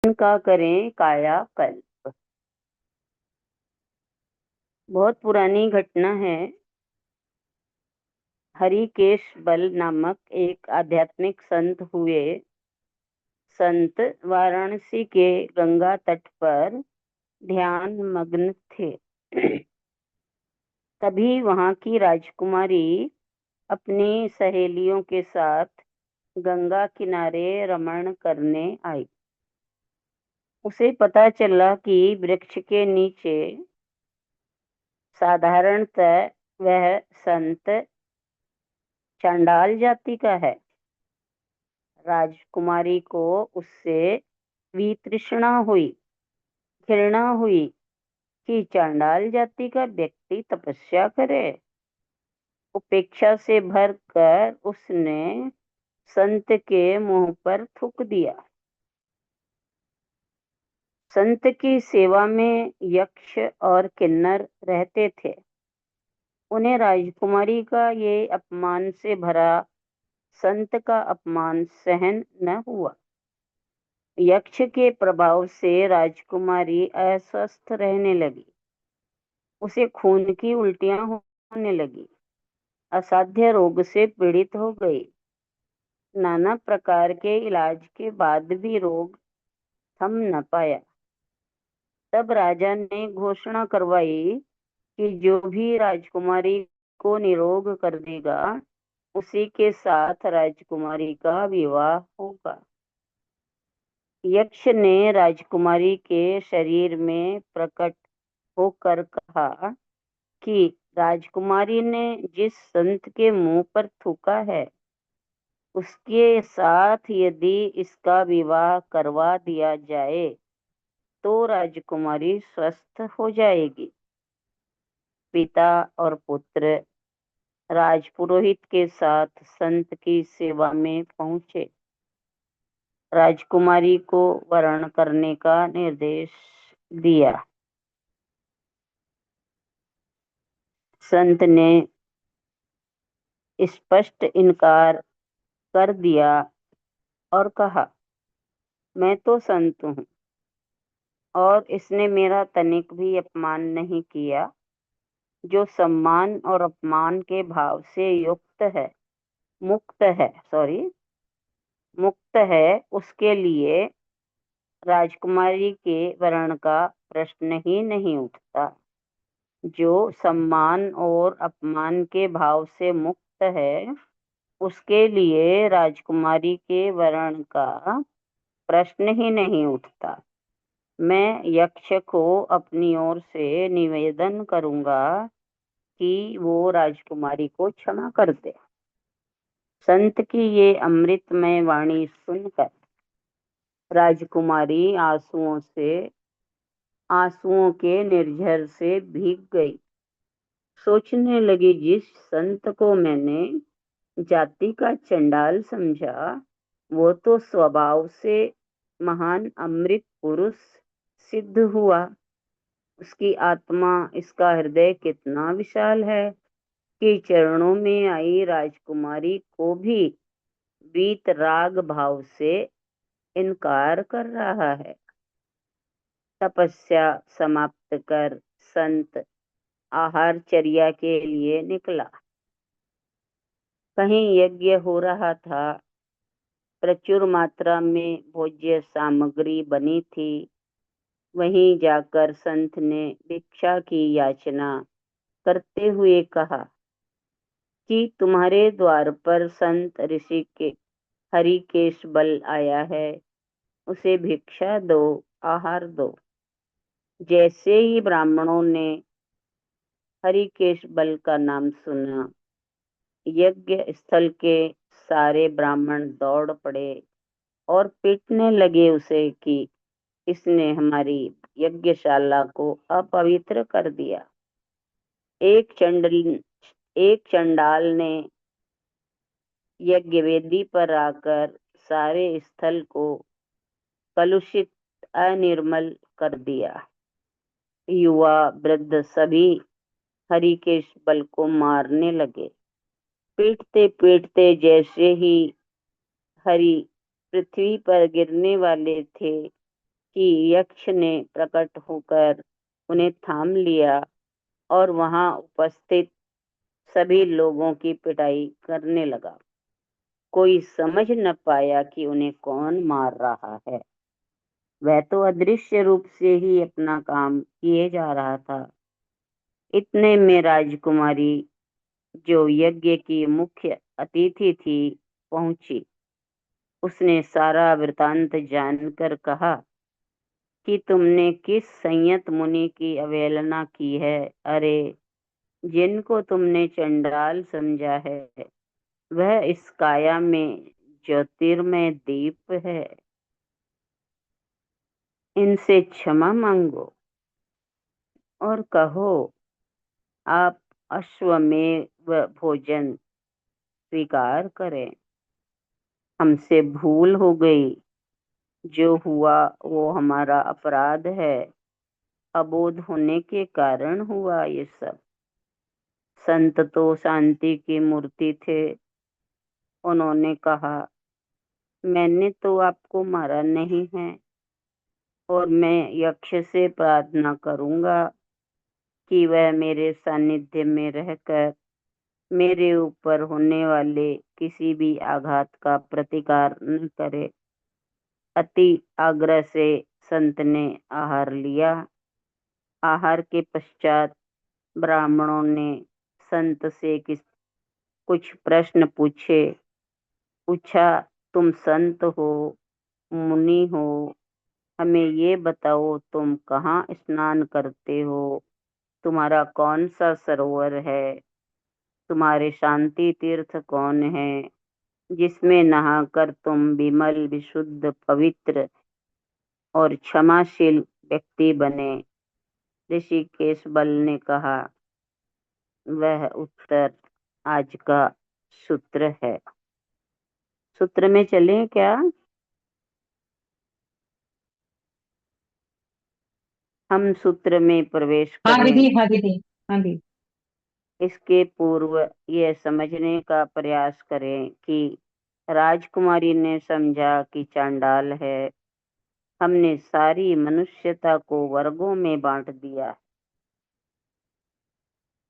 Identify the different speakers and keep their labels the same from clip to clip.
Speaker 1: का करें कायाकल्प। बहुत पुरानी घटना है। हरिकेश बल नामक एक आध्यात्मिक संत हुए। संत वाराणसी के गंगा तट पर ध्यान मग्न थे। तभी वहां की राजकुमारी अपनी सहेलियों के साथ गंगा किनारे रमण करने आई। उसे पता चला कि वृक्ष के नीचे साधारणतः वह संत चांडाल जाति का है। राजकुमारी को उससे वितृष्णा हुई, घृणा हुई कि चांडाल जाति का व्यक्ति तपस्या करे। उपेक्षा से भरकर उसने संत के मुंह पर थूक दिया। संत की सेवा में यक्ष और किन्नर रहते थे। उन्हें राजकुमारी का ये अपमान से भरा संत का अपमान सहन न हुआ। यक्ष के प्रभाव से राजकुमारी अस्वस्थ रहने लगी। उसे खून की उल्टियां होने लगी। असाध्य रोग से पीड़ित हो गई। नाना प्रकार के इलाज के बाद भी रोग थम न पाया। तब राजा ने घोषणा करवाई कि जो भी राजकुमारी को निरोग कर देगा उसी के साथ राजकुमारी का विवाह होगा। यक्ष ने राजकुमारी के शरीर में प्रकट होकर कहा कि राजकुमारी ने जिस संत के मुंह पर थूका है उसके साथ यदि इसका विवाह करवा दिया जाए तो राजकुमारी स्वस्थ हो जाएगी। पिता और पुत्र राजपुरोहित के साथ संत की सेवा में पहुंचे। राजकुमारी को वरण करने का निर्देश दिया। संत ने स्पष्ट इनकार कर दिया और कहा, मैं तो संत हूँ और इसने मेरा तनिक भी अपमान नहीं किया। जो सम्मान और अपमान के भाव से मुक्त है उसके लिए राजकुमारी के वरण का प्रश्न ही नहीं उठता। जो सम्मान और अपमान के भाव से मुक्त है उसके लिए राजकुमारी के वरण का प्रश्न ही नहीं उठता। मैं यक्ष को अपनी ओर से निवेदन करूंगा कि वो राजकुमारी को क्षमा कर दे। संत की ये अमृतमय वाणी सुनकर राजकुमारी आंसुओं के निर्झर से भीग गई। सोचने लगी, जिस संत को मैंने जाति का चंडाल समझा वो तो स्वभाव से महान अमृत पुरुष सिद्ध हुआ। उसकी आत्मा, इसका हृदय कितना विशाल है कि चरणों में आई राजकुमारी को भी वीतराग भाव से इनकार कर रहा है। तपस्या समाप्त कर संत आहारचर्या के लिए निकला। कहीं यज्ञ हो रहा था। प्रचुर मात्रा में भोज्य सामग्री बनी थी। वहीं जाकर संत ने भिक्षा की याचना करते हुए कहा कि तुम्हारे द्वार पर संत ऋषि के हरिकेश बल आया है, उसे भिक्षा दो, आहार दो। जैसे ही ब्राह्मणों ने हरिकेश बल का नाम सुना, यज्ञ स्थल के सारे ब्राह्मण दौड़ पड़े और पीटने लगे उसे कि इसने हमारी यज्ञशाला को अपवित्र कर दिया। एक चंडल एक चंडाल ने यज्ञ वेदी पर आकर सारे स्थल को कलुषित, अनिर्मल कर दिया। युवा वृद्ध सभी हरिकेश बल को मारने लगे। पीटते पीटते जैसे ही हरि पृथ्वी पर गिरने वाले थे कि यक्ष ने प्रकट होकर उन्हें थाम लिया और वहां उपस्थित सभी लोगों की पिटाई करने लगा। कोई समझ न पाया कि उन्हें कौन मार रहा है। वह तो अदृश्य रूप से ही अपना काम किए जा रहा था। इतने में राजकुमारी, जो यज्ञ की मुख्य अतिथि थी, पहुंची। उसने सारा वृतांत जानकर कहा कि तुमने किस संयत मुनि की अवहेलना की है। अरे, जिनको तुमने चंडाल समझा है, वह इस काया में ज्योतिर्मय दीप है। इनसे क्षमा मांगो और कहो, आप अश्वमेव भोजन स्वीकार करें। हमसे भूल हो गई। जो हुआ वो हमारा अपराध है। अबोध होने के कारण हुआ ये सब। संत तो शांति की मूर्ति थे। उन्होंने कहा, मैंने तो आपको मारा नहीं है, और मैं यक्ष से प्रार्थना करूंगा कि वह मेरे सानिध्य में रहकर मेरे ऊपर होने वाले किसी भी आघात का प्रतिकार न करे। अति आग्रह से संत ने आहार लिया। आहार के पश्चात ब्राह्मणों ने संत से कुछ प्रश्न पूछा। तुम संत हो, मुनि हो, हमें ये बताओ, तुम कहाँ स्नान करते हो? तुम्हारा कौन सा सरोवर है? तुम्हारे शांति तीर्थ कौन है, जिसमें नहाकर तुम विमल, विशुद्ध, पवित्र और क्षमाशील व्यक्ति बने? ऋषिकेश बल ने कहा, वह उत्तर आज का सूत्र है। सूत्र में चलें क्या? हम सूत्र में प्रवेश
Speaker 2: हाँ
Speaker 1: करें।
Speaker 2: दीदी, हाँ दीदी, हाँ दीदी।
Speaker 1: इसके पूर्व यह समझने का प्रयास करें कि राजकुमारी ने समझा कि चांडाल है। हमने सारी मनुष्यता को वर्गों में बांट दिया।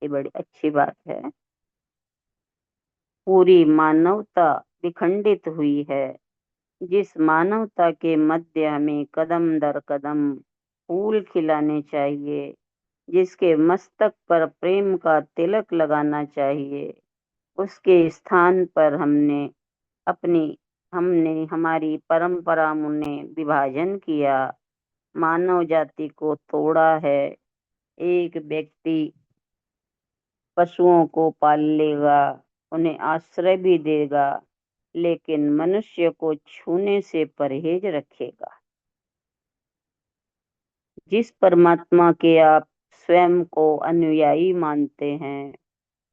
Speaker 1: ये बड़ी अच्छी बात है। पूरी मानवता विखंडित हुई है। जिस मानवता के मध्य हमें कदम दर कदम फूल खिलाने चाहिए, जिसके मस्तक पर प्रेम का तिलक लगाना चाहिए, उसके स्थान पर हमने हमारी परंपरा ने विभाजन किया, मानव जाति को तोड़ा है। एक व्यक्ति पशुओं को पाल लेगा, उन्हें आश्रय भी देगा, लेकिन मनुष्य को छूने से परहेज रखेगा। जिस परमात्मा के आप स्वयं को अनुयायी मानते हैं,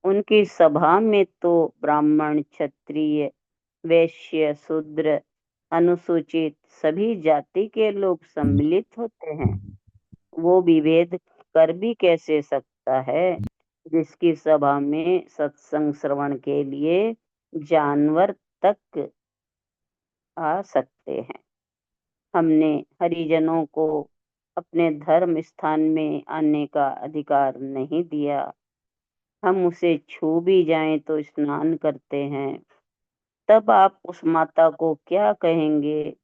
Speaker 1: उनकी सभा में तो ब्राह्मण, क्षत्रिय, वैश्य, शूद्र, अनुसूचित सभी जाति के लोग सम्मिलित होते हैं। वो विभेद कर भी कैसे सकता है, जिसकी सभा में सत्संग श्रवण के लिए जानवर तक आ सकते हैं। हमने हरिजनों को अपने धर्म स्थान में आने का अधिकार नहीं दिया। हम उसे छू भी जाएं तो स्नान करते हैं। तब आप उस माता को क्या कहेंगे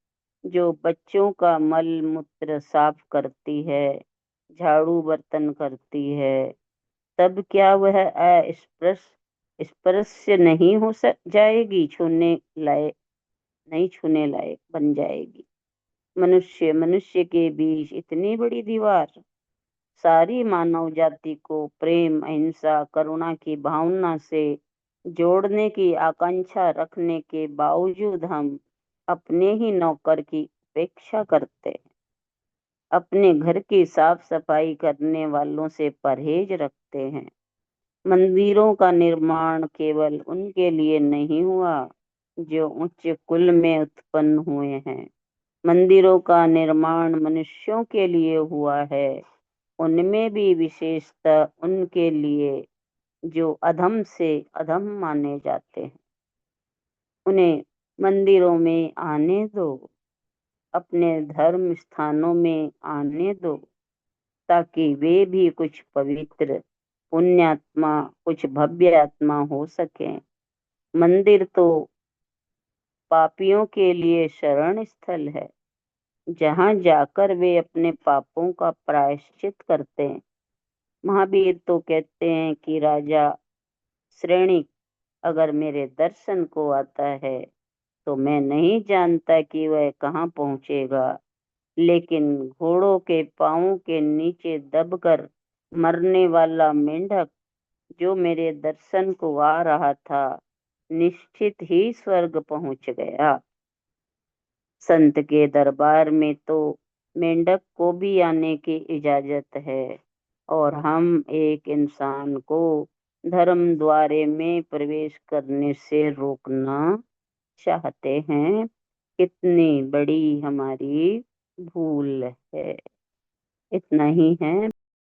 Speaker 1: जो बच्चों का मल मूत्र साफ करती है, झाड़ू बर्तन करती है? तब क्या वह स्पर्श नहीं जाएगी, छूने लायक नहीं, छूने लायक बन जाएगी? मनुष्य मनुष्य के बीच इतनी बड़ी दीवार, सारी मानव जाति को प्रेम, अहिंसा, करुणा की भावना से जोड़ने की आकांक्षा रखने के बावजूद हम अपने ही नौकर की उपेक्षा करते हैं। अपने घर की साफ सफाई करने वालों से परहेज रखते हैं। मंदिरों का निर्माण केवल उनके लिए नहीं हुआ जो उच्च कुल में उत्पन्न हुए हैं। मंदिरों का निर्माण मनुष्यों के लिए हुआ है, उनमें भी विशेषतः उनके लिए जो अधम से अधम माने जाते हैं। उन्हें मंदिरों में आने दो। अपने धर्म स्थानों में आने दो, ताकि वे भी कुछ पवित्र पुण्यात्मा, कुछ भव्य आत्मा हो सकें। मंदिर तो पापियों के लिए शरण स्थल है, जहाँ जाकर वे अपने पापों का प्रायश्चित करते हैं। महावीर तो कहते हैं कि राजा श्रेणिक अगर मेरे दर्शन को आता है तो मैं नहीं जानता कि वह कहाँ पहुंचेगा, लेकिन घोड़ों के पांवों के नीचे दबकर मरने वाला मेंढक जो मेरे दर्शन को आ रहा था, निश्चित ही स्वर्ग पहुंच गया। संत के दरबार में तो मेंढक को भी आने की इजाजत है, और हम एक इंसान को धर्म द्वारे में प्रवेश करने से रोकना चाहते हैं। कितनी बड़ी हमारी भूल है। इतना ही है।